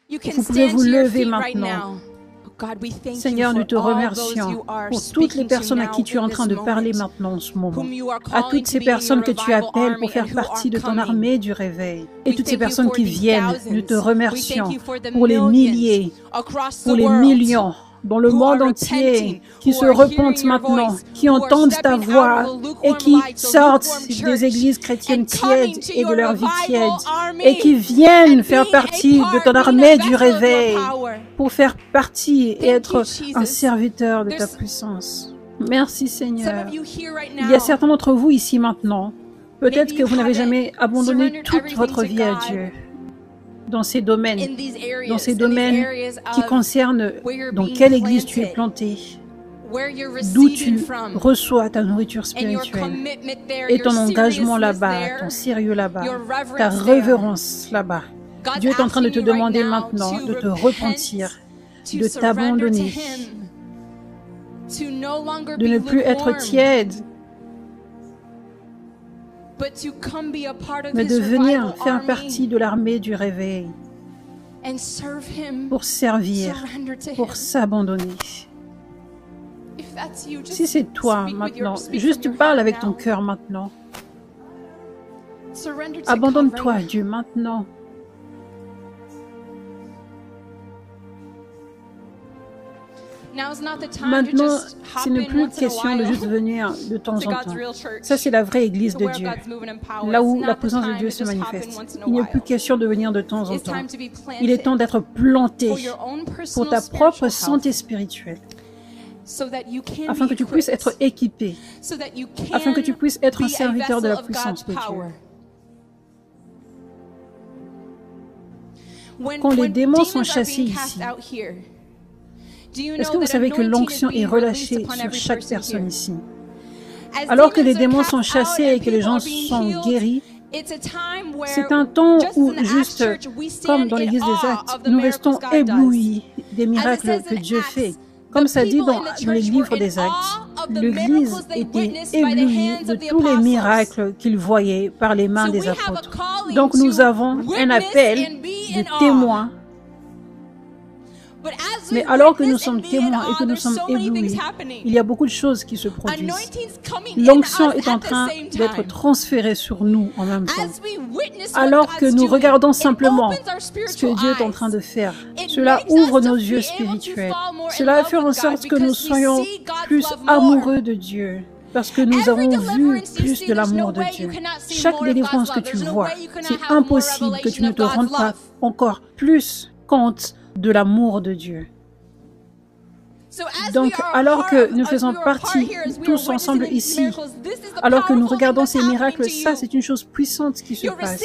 Vous pouvez vous lever maintenant. Seigneur, nous te remercions pour toutes les personnes à qui tu es en train de parler maintenant en ce moment. À toutes ces personnes que tu appelles pour faire partie de ton armée du réveil. Et toutes ces personnes qui viennent, nous te remercions pour les milliers, pour les millions dans le monde entier, qui se repentent maintenant, qui entendent ta voix et qui sortent des églises chrétiennes tièdes et de leur vie tiède, et qui viennent faire partie de ton armée du réveil pour faire partie et être un serviteur de ta puissance. Merci Seigneur. Il y a certains d'entre vous ici maintenant, peut-être que vous n'avez jamais abandonné toute votre vie à Dieu. Dans ces domaines qui concernent dans quelle église tu es planté, d'où tu reçois ta nourriture spirituelle, et ton engagement là-bas, ton sérieux là-bas, ta révérence là-bas. Dieu est en train de te demander maintenant de te repentir, de t'abandonner, de ne plus être tiède, mais de venir faire partie de l'armée du réveil pour servir, pour s'abandonner. Si c'est toi maintenant, juste parle avec ton cœur maintenant. Abandonne-toi à Dieu maintenant. Maintenant, ce n'est plus question de juste venir de temps en temps. Ça, c'est la vraie église de Dieu, là où la présence de Dieu se manifeste. Il n'y a plus question de venir de temps en temps. Il est temps d'être planté pour ta propre santé spirituelle, afin que tu puisses être équipé, afin que tu puisses être un serviteur de la puissance de Dieu. Quand les démons sont chassés ici, est-ce que vous savez que l'onction est relâchée sur chaque personne ici? Alors que les démons sont chassés et que les gens sont guéris, c'est un temps où, juste comme dans l'église des Actes, nous restons éblouis des miracles que Dieu fait. Comme ça dit dans les livres des Actes, l'Église était éblouie de tous les miracles qu'ils voyaient par les mains des apôtres. Donc nous avons un appel de témoins. Mais alors que nous sommes témoins et que nous sommes éblouis, il y a beaucoup de choses qui se produisent. L'onction est en train d'être transférée sur nous en même temps. Alors que nous regardons simplement ce que Dieu est en train de faire, cela ouvre nos yeux spirituels. Cela fait en sorte que nous soyons plus amoureux de Dieu. Parce que nous avons vu plus de l'amour de Dieu. Chaque délivrance que tu vois, c'est impossible que tu ne te rendes pas encore plus compte de l'amour de Dieu. Donc, alors que nous faisons partie tous ensemble ici, alors que nous regardons ces miracles, ça c'est une chose puissante qui se passe.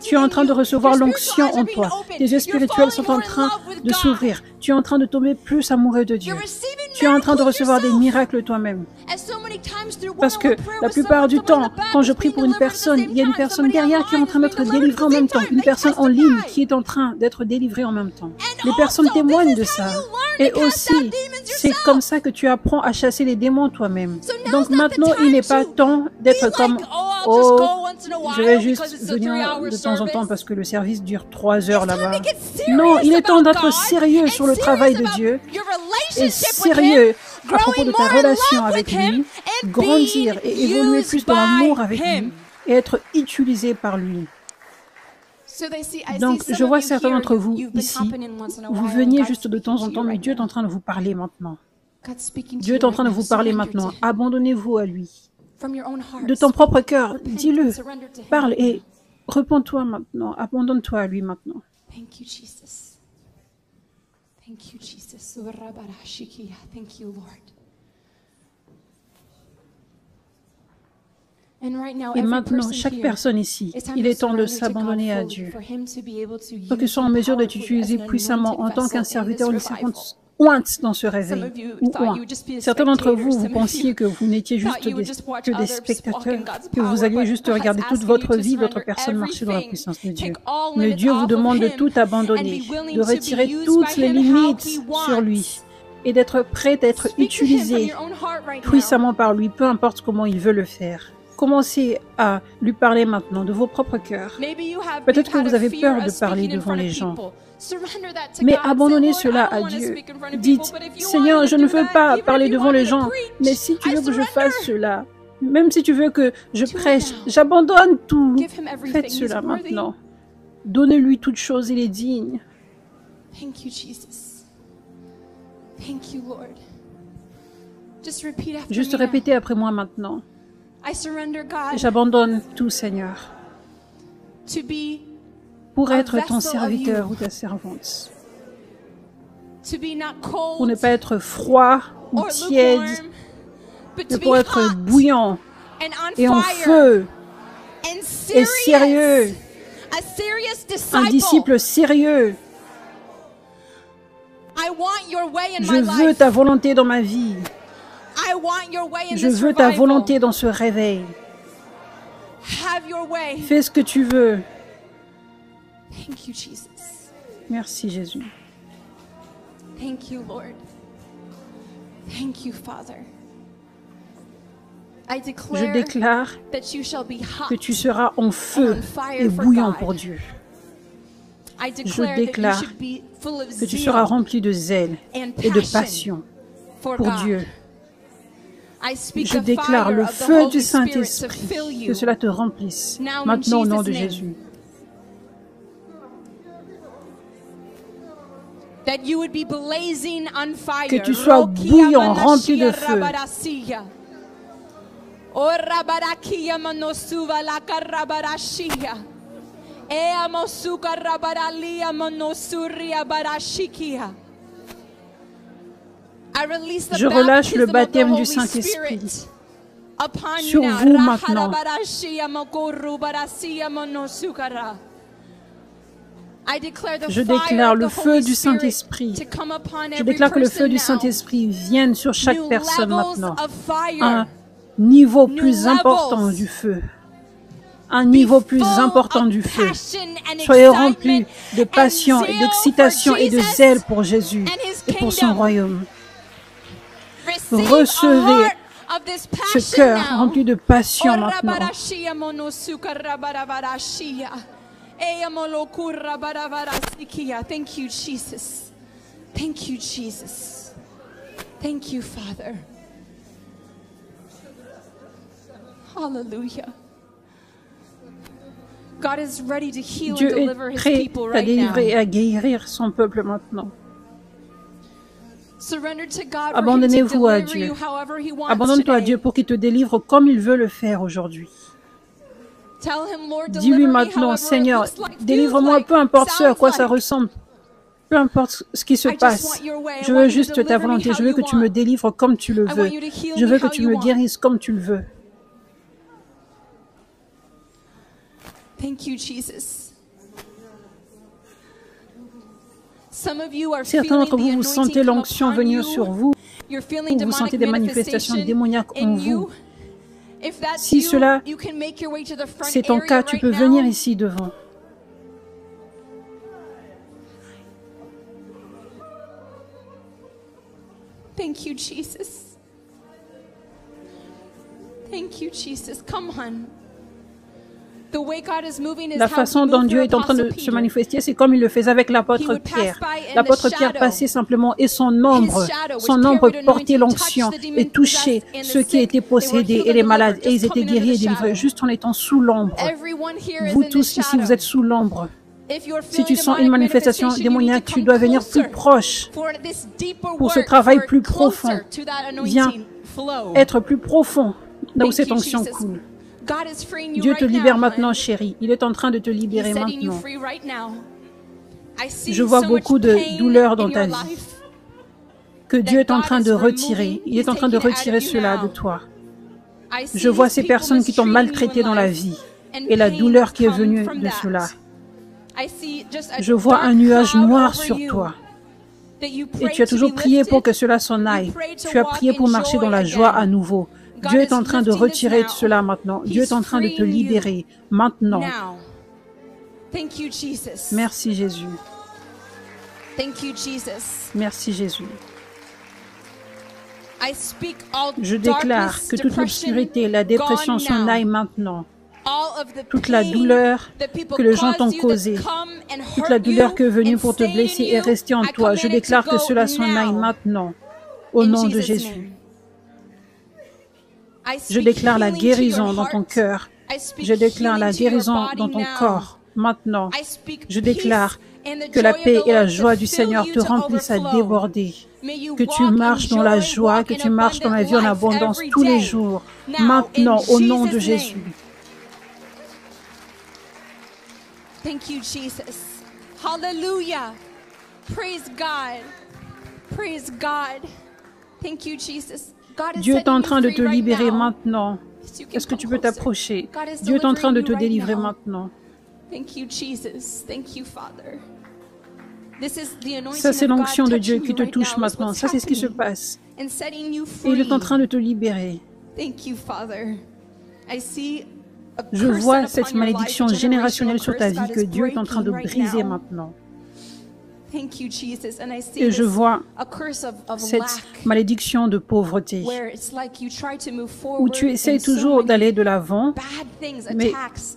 Tu es en train de recevoir l'onction en toi. Tes yeux spirituels sont en train de s'ouvrir. Tu es en train de tomber plus amoureux de Dieu. Tu es en train de recevoir des miracles toi-même. Parce que la plupart du temps, quand je prie pour une personne, il y a une personne derrière qui est en train d'être délivrée en même temps. Une personne en ligne qui est en train d'être délivrée en même temps. Les personnes témoignent de ça. Et aussi, c'est comme ça que tu apprends à chasser les démons toi-même. Donc maintenant, il n'est pas temps d'être comme « Oh, je vais juste venir de temps en temps parce que le service dure 3 heures là-bas. » Non, il est temps d'être sérieux sur le travail de Dieu et sérieux à propos de ta relation avec lui, grandir et évoluer plus dans l'amour avec lui et être utilisé par lui. Donc, je vois certains d'entre vous ici, vous veniez juste de temps en temps, mais Dieu est en train de vous parler maintenant. Dieu est en train de vous parler maintenant. Abandonnez-vous à lui. De ton propre cœur, dis-le, parle et repens-toi maintenant. Abandonne-toi à lui maintenant. Thank you, Jesus. Thank you, Jesus. Thank you, Lord. Et maintenant, chaque personne ici, il est temps de s'abandonner à Dieu, pour qu'il soit en mesure de t'utiliser puissamment en tant qu'un serviteur ou une servante ointe dans ce réveil. Certains d'entre vous, vous pensiez que vous n'étiez juste que des spectateurs, que vous alliez juste regarder toute votre vie, votre personne marcher dans la puissance de Dieu. Mais Dieu vous demande de tout abandonner, de retirer toutes les limites sur lui et d'être prêt à être utilisé puissamment par lui, peu importe comment il veut le faire. Commencez à lui parler maintenant de vos propres cœurs. Peut-être que vous avez peur de parler devant les gens. Mais abandonnez cela à Dieu. Dites, Seigneur, je ne veux pas parler devant les gens, mais si tu veux que je fasse cela, même si tu veux que je prêche, j'abandonne tout. Faites cela maintenant. Donnez-lui toute chose, il est digne. Juste répétez après moi maintenant. J'abandonne tout, Seigneur, pour être ton serviteur ou ta servante. Pour ne pas être froid ou tiède, mais pour être bouillant et en feu et sérieux, un disciple sérieux. Je veux ta volonté dans ma vie. Je veux ta volonté dans ce réveil. Fais ce que tu veux. Merci Jésus. Je déclare que tu seras en feu et bouillant pour Dieu. Je déclare que tu seras rempli de zèle et de passion pour Dieu. Je déclare le feu du Saint-Esprit, que cela te remplisse, maintenant au nom de Jésus. Que tu sois bouillant, rempli de feu. Je relâche le baptême du Saint-Esprit sur vous maintenant. Je déclare le feu du Saint-Esprit. Je déclare que le feu du Saint-Esprit vienne sur chaque personne maintenant. Un niveau plus important du feu. Un niveau plus important du feu. Soyez remplis de passion et d'excitation et de zèle pour Jésus et pour son royaume. Recevez ce cœur rempli de passion maintenant. Thank you, Jesus. Thank you, Jesus. Thank you, Father. Hallelujah. God is ready to heal and Dieu deliver est his prêt people à right délivrer et now. à guérir son peuple maintenant. Surrender to God for him to Abandonnez-vous à deliver Dieu. you however he wants Abandonne-toi à today. Dieu pour qu'il te délivre comme il veut le faire aujourd'hui. Tell him, Lord, Dis-lui deliver me maintenant, however it Seigneur, looks like, feels délivre-moi, like, peu importe ce à sounds quoi ça like. ressemble, peu importe ce qui se I just passe. want your way. I Je want veux you to juste ta deliver me volonté, how je veux you que tu me want. délivres comme tu le I veux. want you to heal Je me veux que how tu you me want. guérisses comme tu le veux. Thank you, Jesus. Some of you are Certains d'entre feeling vous, the vous sentez anointing come l'onction upon venir you. sur vous, You're feeling vous sentez demonic des manifestations manifestation démoniaques en in vous. you. If that's Si you, cela, you can make your way to the front c'est ton area cas, tu right peux now. venir ici devant. Thank you, Jesus. Thank you, Jesus. Come on. The way God is moving is La how façon he dont moved Dieu through est en train de Apostle se Peter. manifester, c'est comme il le faisait avec He l'apôtre would pass Pierre. by in the L'apôtre Pierre shadow. passait simplement et son His ombre shadow, which carried portait anointing, l'onction touched the et touchait demon-possessed and the ceux qui sick. étaient They were possédés healed et les and malades, delivered, et just ils étaient coming under guéris et the délivrés shadow. juste en étant sous l'ombre. Everyone here Vous is in tous this ici, vous shadow. êtes sous l'ombre. If you're Si tu feeling sens une demonic manifestation manifestation, you need démoniaque, to tu come dois venir closer plus proche for this deeper pour ce work, travail for plus closer profond. to that Viens anointing flow. être plus profond là où Thank cette you, onction Jesus. coule. God is freeing you Dieu te right libère now, maintenant, hon. chérie. Il est en train de te He's libérer setting you maintenant. free right now. I see Je vois so beaucoup much de pain douleur dans in ta your vie life que Dieu est en God train is de removing. retirer. Il He's est en train de taking it out of retirer you cela now. de toi. I see Je vois these ces people personnes qui t'ont mistreating maltraité you in dans la life, vie and et la pain douleur qui est comes venue from de that. cela. I see just a Je vois un dark nuage cloud noir over sur you toi. that you Et prayed tu as to toujours be prié pour que lifted. cela s'en aille. You prayed to Tu as walk prié in pour marcher dans joy la joie again. à nouveau. God Dieu is est en train de lifting this retirer now. cela maintenant. Dieu He's est en train de te freeing you libérer maintenant. now. Thank you, Jesus. Merci Jésus. Thank you, Jesus. Merci Jésus. Je déclare que toute l'obscurité, la dépression s'en aille maintenant. Toute la douleur que les gens t'ont causée, toute la douleur qui est venue pour te blesser et rester en toi, je déclare que cela s'en aille maintenant, au nom de Jésus. Je déclare la guérison dans ton cœur. Je déclare la guérison dans ton corps, maintenant. Je déclare que la paix et la joie du Seigneur te remplissent à déborder. Que tu marches dans la joie, que tu marches dans la vie en abondance tous les jours, maintenant, au nom de Jésus. Thank you, Jesus. Hallelujah. Praise God. Praise God. Thank you, Jesus. Dieu est en train de te libérer maintenant. Est-ce que tu peux t'approcher? Dieu est en train de te délivrer maintenant. Ça, c'est l'onction de Dieu qui te touche maintenant. Ça, c'est ce qui se passe. Et il est en train de te libérer. Je vois cette malédiction générationnelle sur ta vie que Dieu est en train de briser maintenant. Et je vois cette malédiction de pauvreté, où tu essaies toujours d'aller de l'avant, mais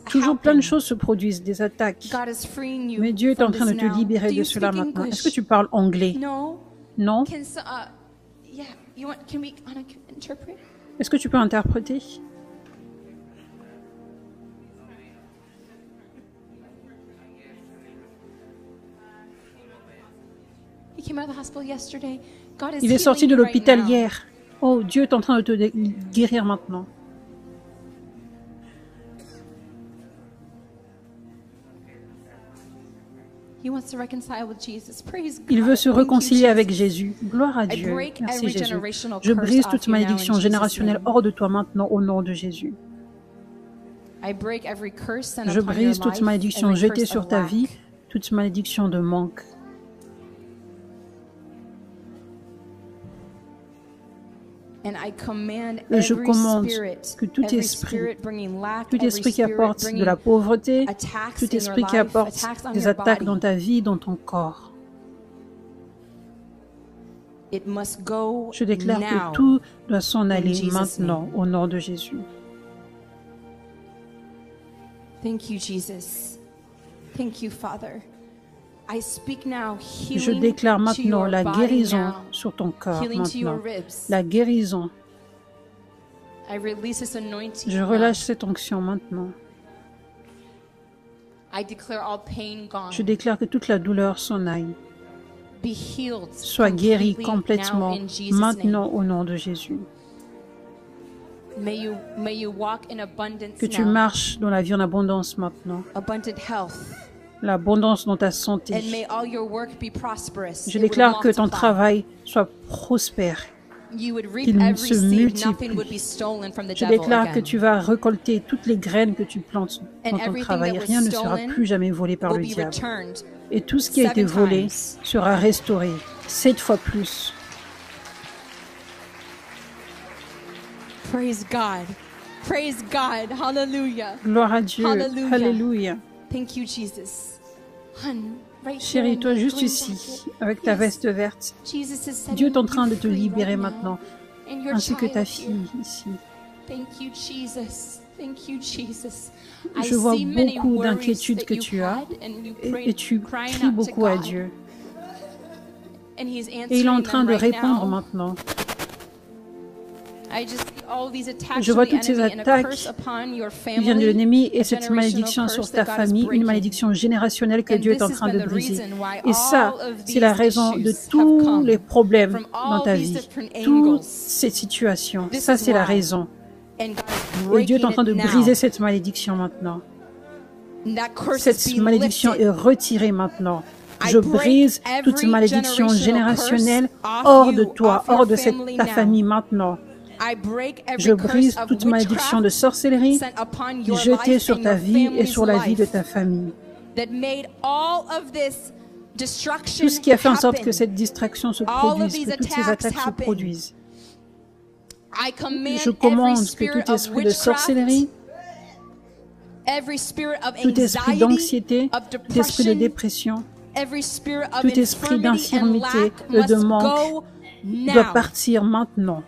toujours plein de choses se produisent, des attaques. Mais Dieu est en train de te libérer de cela maintenant. Est-ce que tu parles anglais? Non? Est-ce que tu peux interpréter? Il est sorti de l'hôpital hier. Oh, Dieu est en train de te guérir maintenant. Il veut se réconcilier avec Jésus. Gloire à Dieu. Merci Jésus. Je brise toute malédiction générationnelle hors de toi maintenant au nom de Jésus. Je brise toute malédiction jetée sur ta vie, toute malédiction de manque. Et je commande que tout esprit qui apporte de la pauvreté, tout esprit qui apporte des attaques dans ta vie, dans ton corps, je déclare que tout doit s'en aller maintenant au nom de Jésus. Thank you, Jesus. Thank you, Father. Je déclare maintenant la guérison sur ton corps, maintenant. La guérison. Je relâche cette onction maintenant. Je déclare que toute la douleur s'en aille. Sois guéri complètement maintenant au nom de Jésus. Que tu marches dans la vie en abondance maintenant. L'abondance dans ta santé. Je déclare que ton travail soit prospère, qu'il se multiplie. Je déclare que tu vas récolter toutes les graines que tu plantes dans ton travail. Rien ne sera plus jamais volé par le diable. Et tout ce qui a été volé sera restauré 7 fois plus. Praise God. Praise God. Hallelujah. Gloire à Dieu. Hallelujah. Alléluia. Thank you, Jesus. Chérie, toi juste ici, avec ta veste verte, Dieu est en train de te libérer maintenant, ainsi que ta fille ici. Je vois beaucoup d'inquiétudes que tu as et tu cries beaucoup à Dieu. Et il est en train de répondre maintenant. Je vois toutes ces attaques qui viennent de l'ennemi et cette malédiction sur ta famille, une malédiction générationnelle que Dieu est en train de briser. Et ça, c'est la raison de tous les problèmes dans ta vie, toutes ces situations. Ça, c'est la raison. Et Dieu est en train de briser cette malédiction maintenant. Cette malédiction est retirée maintenant. Je brise toute malédiction générationnelle hors de toi, hors de ta famille maintenant. Je brise toute malédiction de sorcellerie jetée sur ta vie et sur la vie de ta famille. Tout ce qui a fait en sorte que cette distraction se produise, que toutes ces attaques se produisent. Je commande que tout esprit de sorcellerie, tout esprit d'anxiété, tout esprit de dépression, tout esprit d'infirmité, de manque, doit partir maintenant.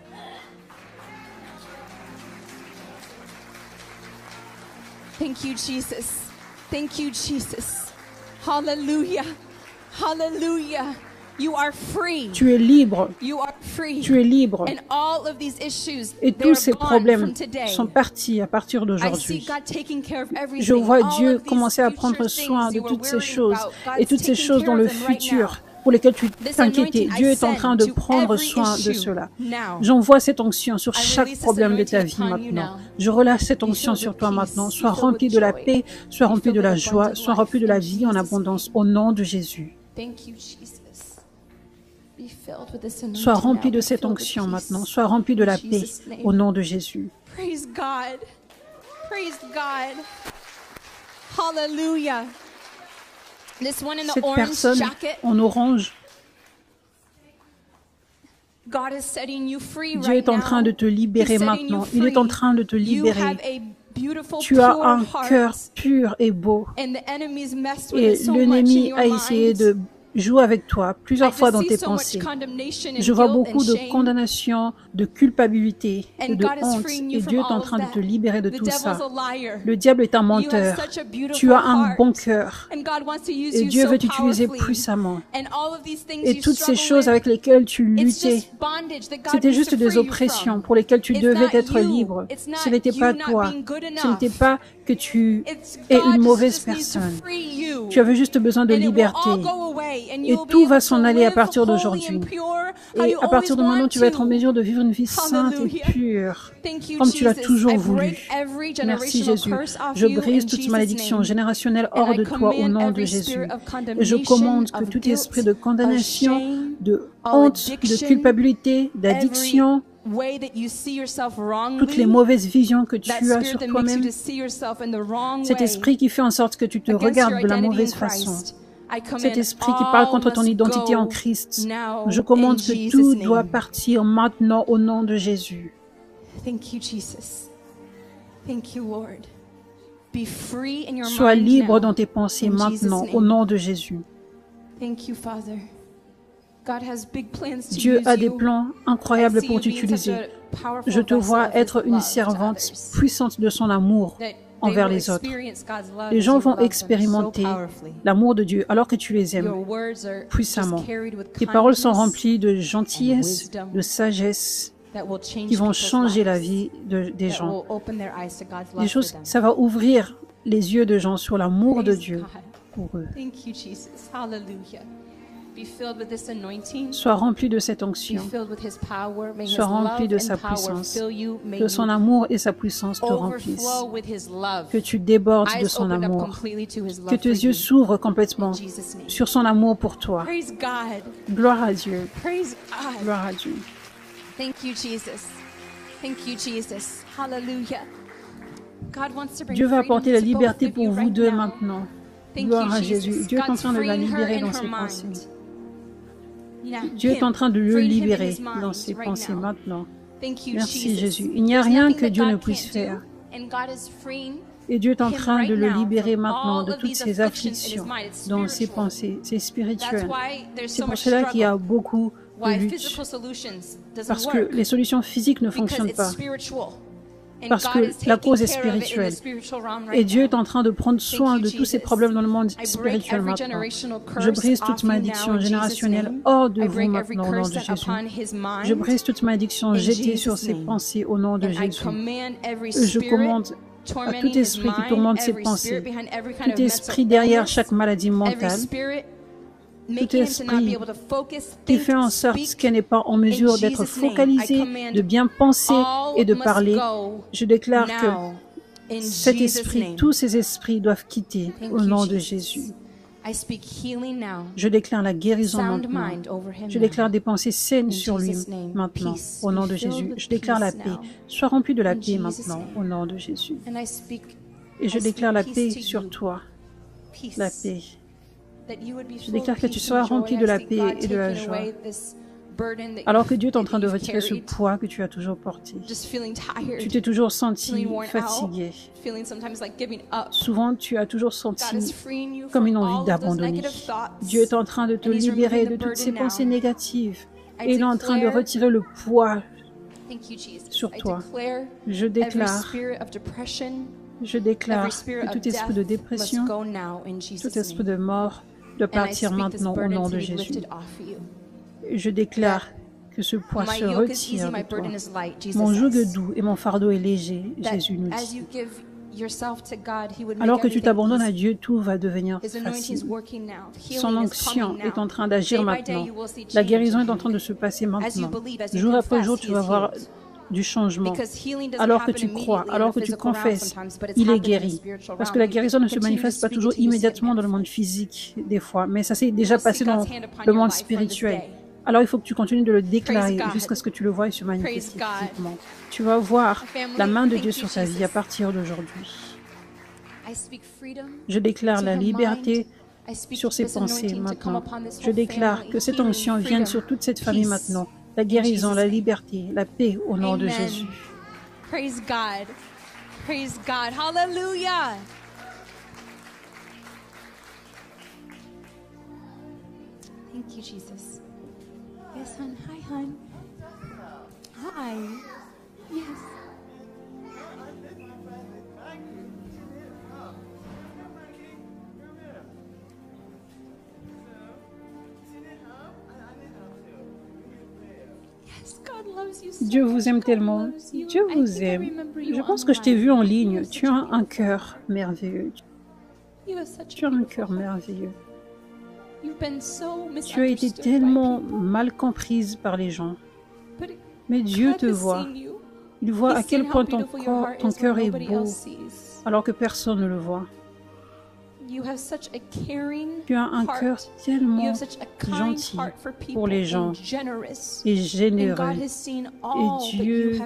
Thank you, Jesus. Thank you, Jesus. Hallelujah. Hallelujah. You are free. Tu es libre. You are free. Tu es libre. And all of these issues, et tous ces problèmes sont partis à partir d'aujourd'hui. Je vois Dieu commencer à prendre soin de toutes ces choses et toutes ces choses dans le futur pour lesquelles tu t'inquiétais. Dieu est en train de prendre soin de cela. J'envoie cette onction sur chaque problème de ta vie maintenant. Je relâche cette onction sur toi maintenant. Sois rempli de la paix, sois rempli de la joie, sois rempli de la vie en abondance au nom de Jésus. Sois rempli de cette onction maintenant. Sois rempli de la paix au nom de Jésus. Praise God. Praise God. Hallelujah. Cette personne en orange, Dieu est en train de te libérer maintenant. Il est en train de te libérer. Tu as un cœur pur et beau. Et l'ennemi a essayé de jouer avec toi plusieurs fois dans tes pensées. Je vois beaucoup de condamnation, de culpabilité et de honte. Et Dieu est en train de te libérer de tout ça. Le diable est un menteur. Tu as un bon cœur. Et Dieu veut t'utiliser puissamment. Et toutes ces choses avec lesquelles tu luttais, c'était juste des oppressions pour lesquelles tu devais être libre. Ce n'était pas toi. Ce n'était pas que tu es une mauvaise personne. Tu avais juste besoin de liberté. Et tout va s'en aller à partir d'aujourd'hui. Et à partir de maintenant, tu vas être en mesure de vivre une vie sainte et pure, comme tu l'as toujours voulu. Merci Jésus. Je brise toute malédiction générationnelle hors de toi au nom de Jésus. Et je commande que tout esprit de condamnation, de honte, de culpabilité, d'addiction, toutes les mauvaises visions que tu as sur toi-même, cet esprit qui fait en sorte que tu te regardes de la mauvaise façon, cet esprit qui parle contre ton identité en Christ, je commande que tout doit partir maintenant au nom de Jésus. Sois libre dans tes pensées maintenant au nom de Jésus. Dieu a des plans incroyables pour t'utiliser. Je te vois être une servante puissante de son amour envers les autres. Les gens vont expérimenter l'amour de Dieu alors que tu les aimes puissamment. Tes paroles sont remplies de gentillesse, de sagesse, qui vont changer la vie des gens. Des choses, ça va ouvrir les yeux de gens sur l'amour de Dieu pour eux. Sois rempli de cette onction. Sois rempli de sa puissance. Que son amour et sa puissance te remplissent. Que tu débordes de son amour. Que tes yeux s'ouvrent complètement sur son amour pour toi. Gloire à Dieu. Gloire à Dieu. Dieu va apporter la liberté pour vous deux maintenant. Gloire à Jésus. Dieu est en train de la libérer dans ses pensées. Dieu est en train de le libérer dans ses pensées maintenant. Merci Jésus. Il n'y a rien que Dieu ne puisse faire. Et Dieu est en train de le libérer maintenant de toutes ces afflictions dans ses pensées. C'est spirituel. C'est pour cela qu'il y a beaucoup de luttes. Parce que les solutions physiques ne fonctionnent pas. Parce que la cause est spirituelle. Et Dieu est en train de prendre soin de tous ces problèmes dans le monde spirituel maintenant. Je brise toute malédiction générationnelle hors de vous maintenant au nom de Jésus. Je brise toute malédiction jetée sur ses pensées au nom de Jésus. Je commande à tout esprit qui tourmente ses pensées, tout esprit derrière chaque maladie mentale, tout esprit qui fait en sorte qu'elle n'est pas en mesure d'être focalisée, de bien penser et de parler. Je déclare que cet esprit, tous ces esprits doivent quitter au nom de Jésus. Je déclare la guérison maintenant. Je déclare des pensées saines sur lui maintenant, au nom de Jésus. Je déclare la paix. Sois rempli de la paix maintenant, au nom de Jésus. Et je déclare la paix sur toi, la paix. Je déclare que tu sois rempli de la paix et de la joie, alors que Dieu est en train de retirer ce poids que tu as toujours porté. Tu t'es toujours senti fatigué. Souvent, tu as toujours senti comme une envie d'abandonner. Dieu est en train de te libérer de toutes ces pensées négatives. Et il est en train de retirer le poids sur toi. Je déclare que tout esprit de dépression, tout esprit de mort doit partir maintenant au nom de Jésus. Je déclare que ce poids se retire de toi. Mon joug est doux et mon fardeau est léger, Jésus nous dit. Alors que tu t'abandonnes à Dieu, tout va devenir facile. Son onction est en train d'agir maintenant. La guérison est en train de se passer maintenant. Jour après jour, tu vas voir du changement. Alors que tu crois, alors que tu confesses, il est guéri. Parce que la guérison ne se manifeste pas toujours immédiatement dans le monde physique, des fois, mais ça s'est déjà passé dans le monde spirituel. Alors il faut que tu continues de le déclarer jusqu'à ce que tu le vois et se manifeste physiquement. Tu vas voir la main de Dieu sur ta vie à partir d'aujourd'hui. Je déclare la liberté sur ses pensées maintenant. Je déclare que cette onction vienne sur toute cette famille maintenant. La guérison, la liberté, la paix au nom de Jésus. Praise God. Praise God. Hallelujah. Thank you, Jesus. Yes, hon. Hi, hon. Hi. Yes. Dieu vous aime tellement. Dieu vous aime. Je pense que je t'ai vu en ligne. Tu as un cœur merveilleux. Tu as un cœur merveilleux. Tu as été tellement mal comprise par les gens. Mais Dieu te voit. Il voit à quel point ton cœur est beau, alors que personne ne le voit. Tu as un cœur tellement gentil pour les gens et généreux. Et Dieu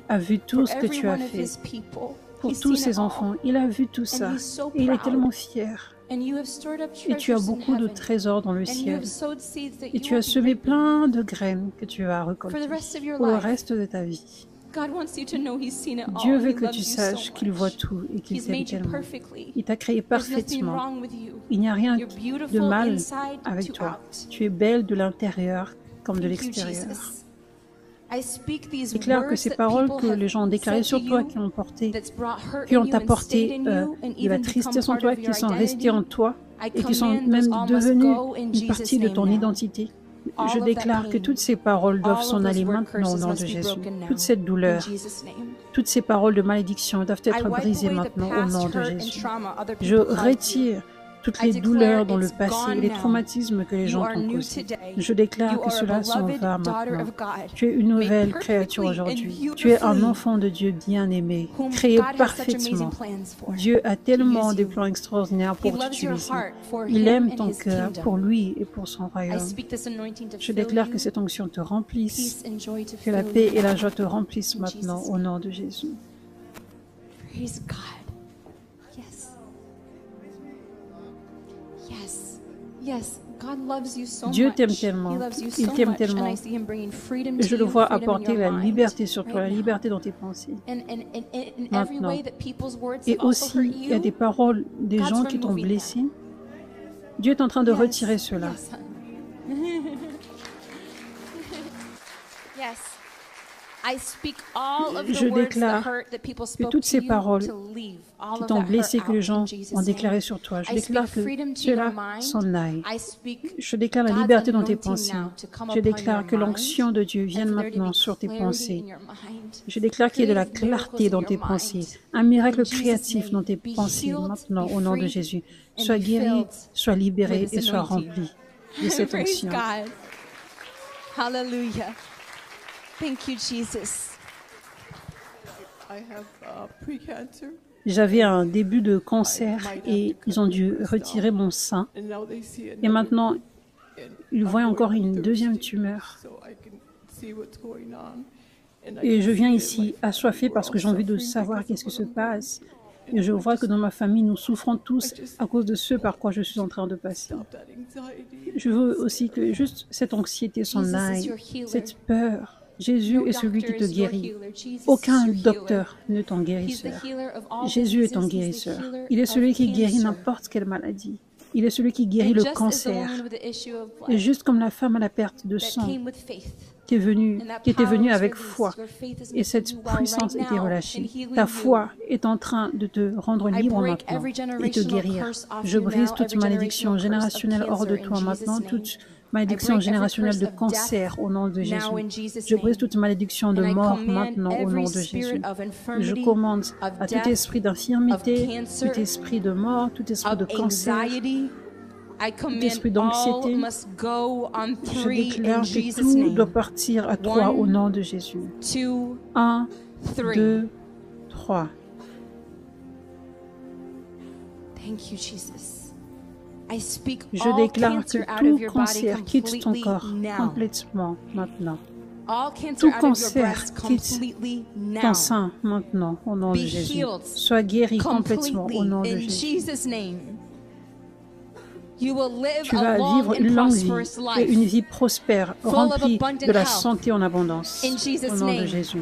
a vu tout ce que tu as fait pour tous ses enfants. Il a vu tout ça et il est tellement fier. Et tu as beaucoup de trésors dans le ciel. Et tu as semé plein de graines que tu vas récolter pour le reste de ta vie. Dieu veut que tu saches qu'il voit tout et qu'il t'aime tellement. Il t'a créé parfaitement. Il n'y a rien de mal avec toi. Tu es belle de l'intérieur comme de l'extérieur. Je déclare que ces paroles que les gens ont déclarées sur toi, qui ont apporté de la tristesse en toi, qui sont restées en toi et qui sont même devenues une partie de ton identité. Je déclare que toutes ces paroles doivent s'en aller maintenant au nom de Jésus. Toute cette douleur, toutes ces paroles de malédiction doivent être brisées maintenant au nom de Jésus. Je retire toutes les douleurs dans le passé et les traumatismes que les gens t'ont causés. Je déclare que cela s'en va maintenant. Tu es une nouvelle créature aujourd'hui. Tu es un enfant de Dieu bien-aimé, créé parfaitement. Dieu a tellement de plans extraordinaires pour t'utiliser. Il aime ton cœur pour lui et pour son royaume. Je déclare que cette onction te remplisse, que la paix et la joie te remplissent maintenant au nom de Jésus. Praise God. Dieu t'aime tellement, il t'aime tellement. Je le vois apporter la liberté sur toi, la liberté dans tes pensées. Maintenant. Et aussi, il y a des paroles des gens qui t'ont blessé. Dieu est en train de retirer cela. Je déclare que toutes ces paroles qui t'ont blessé, que les gens ont déclaré sur toi, je déclare que cela s'en aille. Je déclare la liberté dans tes pensées. Je déclare que l'onction de Dieu vienne maintenant sur tes pensées. Je déclare qu'il y ait de la clarté dans tes pensées, un miracle créatif dans tes pensées maintenant au nom de Jésus. Sois guéri, sois libéré et sois rempli de cette onction. Hallelujah. Thank you, Jesus. J'avais un début de cancer et ils ont dû retirer mon sein. Et maintenant, ils voient encore une deuxième tumeur. Et je viens ici assoiffée parce que j'ai envie de savoir qu'est-ce qui se passe. Et je vois que dans ma famille, nous souffrons tous à cause de ce par quoi je suis en train de passer. Je veux aussi que juste cette anxiété s'en aille, cette peur. Jésus est celui qui te guérit. Aucun docteur ne t'en guérisseur. Jésus est ton guérisseur. Il est celui qui guérit n'importe quelle maladie. Il est celui qui guérit le cancer. Et juste comme la femme à la perte de sang qui était venue avec foi, et cette puissance était relâchée. Ta foi est en train de te rendre libre maintenant et te guérir. Je brise toute malédiction générationnelle hors de toi maintenant, toute malédiction générationnelle de cancer au nom de Jésus. Je brise toute malédiction de mort maintenant au nom de Jésus. Je commande à tout esprit d'infirmité, tout esprit de mort, tout esprit de cancer, tout esprit d'anxiété. Je déclare que tout doit partir à 3 au nom de Jésus. 1, 2, 3. Je déclare que tout cancer quitte ton corps complètement maintenant. Tout cancer quitte ton sein maintenant au nom de Jésus. Sois guéri complètement au nom de Jésus. Tu vas vivre une longue vie et une vie prospère, remplie de la santé en abondance au nom de Jésus.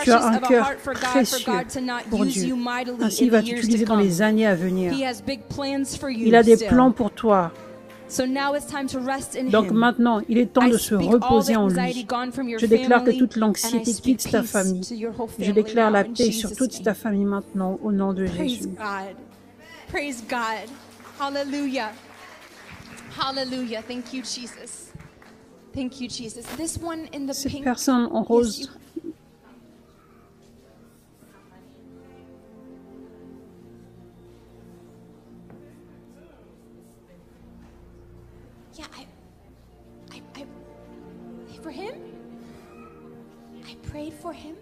Tu as un cœur précieux pour Dieu. Ainsi, il va t'utiliser dans les années à venir. Il a des plans pour toi. Donc maintenant, il est temps de se reposer en lui. Je déclare que toute l'anxiété quitte ta famille. Je déclare la paix sur toute ta famille maintenant au nom de Jésus. Praise God. Hallelujah. Hallelujah. Thank you, Jesus. Thank you, Jesus. This one in the Cette pink. personne en rose. Yeah, for him. I prayed for him.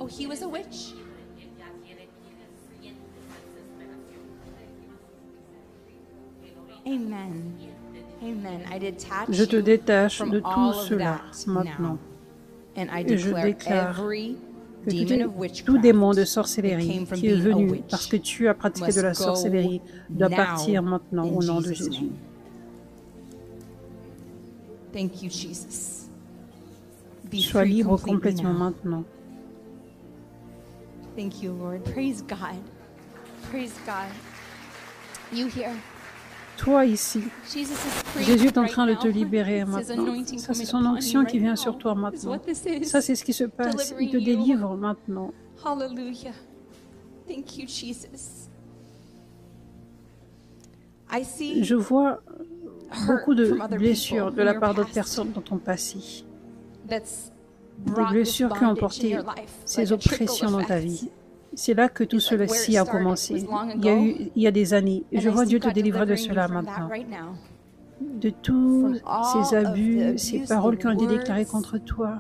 Oh, he was a witch. Amen. Amen. Je te détache de tout cela maintenant. Et je déclare que tout démon de sorcellerie qui est venu parce que tu as pratiqué de la sorcellerie doit partir maintenant au nom de Jésus. Thank you, Jesus. Sois libre complètement maintenant. Thank you, Lord. Praise God. Praise God. You here. Toi ici, Jésus est en train de te libérer maintenant. Ça, c'est son onction qui vient sur toi maintenant. Ça, c'est ce qui se passe. Il te délivre maintenant. Hallelujah. Thank you, Jesus. Je vois beaucoup de blessures de la part d'autres personnes dans ton passé. Des blessures qui ont porté ces oppressions dans ta vie. C'est là que tout cela-ci a commencé. Il y a des années. Et je vois Dieu te délivrer de cela maintenant. De tous ces abus, ces paroles qui ont été déclarées contre toi.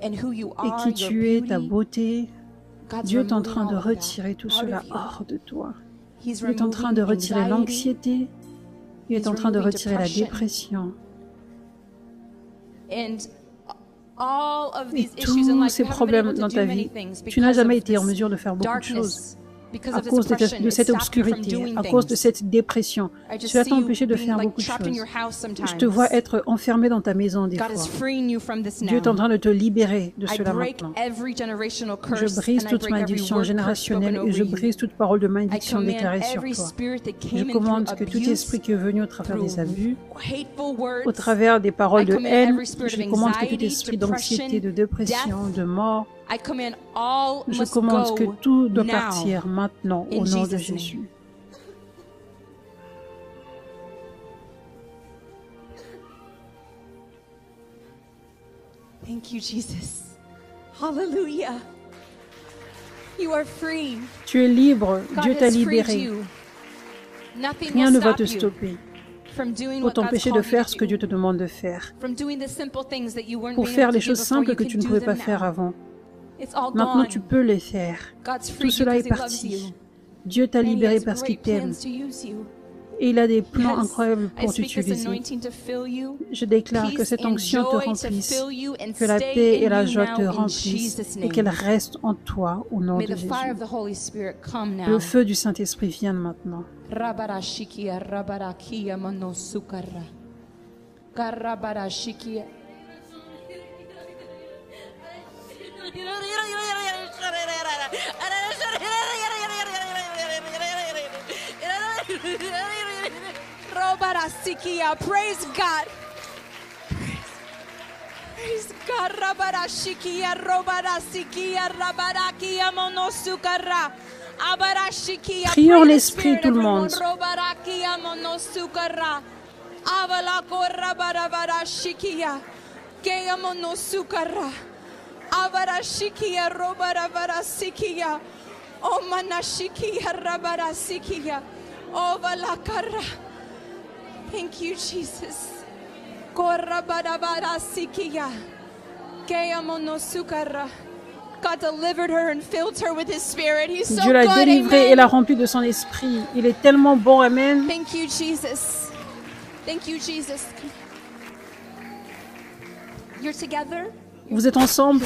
Et qui tu es, ta beauté. Dieu est en train de retirer tout cela hors de toi. Il est en train de retirer l'anxiété. Il est en train de retirer la dépression. Et tous ces problèmes dans ta vie, tu n'as jamais été en mesure de faire beaucoup de choses à cause de cette obscurité, à cause de cette dépression. Cela t'a empêché de faire beaucoup de choses. Je te vois être enfermé dans ta maison des fois. Dieu est en train de te libérer de cela maintenant. Je brise toute malédiction générationnelle et je brise toute parole de malédiction déclarée sur toi. Je commande que tout esprit qui est venu au travers des abus, au travers des paroles de haine, je commande que tout esprit d'anxiété, de dépression, de mort, je commande que tout doit partir maintenant au nom de Jésus. Thank you, Jesus. Hallelujah. You are free. Tu es libre. Dieu t'a libéré. Rien ne va te stopper pour t'empêcher de faire ce que Dieu te demande de faire, pour faire les choses simples que tu ne pouvais pas faire avant. Maintenant, tu peux les faire. Tout cela est parti. Dieu t'a libéré parce qu'il t'aime. Et il a des plans incroyables pour t'utiliser. Je déclare que cette onction te remplisse, que la paix et la joie te remplissent et qu'elle reste en toi au nom de Jésus. Le feu du Saint-Esprit vienne maintenant. Praise God. Praise God. Rabarashikia, Robarasikia, Rabarakia, Monosukara. Priez en l'esprit, tout le monde. Thank you, Jesus. God delivered her and filled her with His Spirit. He's so Dieu l'a good, délivrée amen. et l'a remplie de son esprit. Il est tellement bon, amen. Thank you, Jesus. Thank you, Jesus. You're together. Vous êtes ensemble.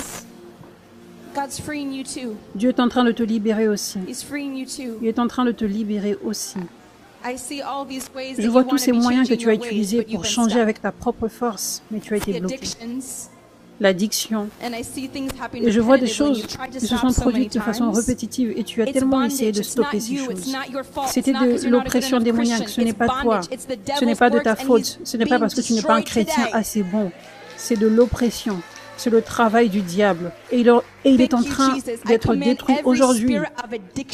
God's freeing you too. Dieu est en train de te libérer aussi. He's freeing you too. Il est en train de te libérer aussi. I see all these ways Je vois tous ces moyens que tu as utilisés pour changer avec ta propre force, mais tu as été bloqué. L'addiction. Et je vois des choses qui se sont produites de façon répétitive et tu as tellement essayé de stopper ces choses. C'était de l'oppression démoniaque, ce n'est pas toi, ce n'est pas de ta faute, ce n'est pas parce que tu n'es pas un chrétien assez bon, c'est de l'oppression. C'est le travail du diable. Et il est en train d'être détruit aujourd'hui.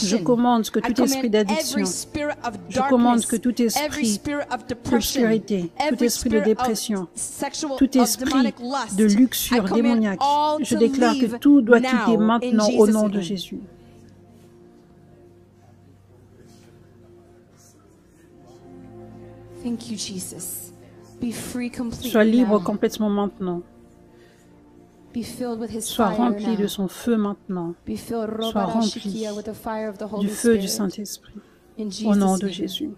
Je commande que tout esprit d'addiction, je commande que tout esprit d'obscurité, tout esprit de dépression, tout esprit de luxure démoniaque, je déclare que tout doit quitter maintenant au nom de Jésus. Sois libre complètement maintenant. Sois rempli de son feu maintenant. Sois rempli du feu du Saint-Esprit. Au nom de Jésus.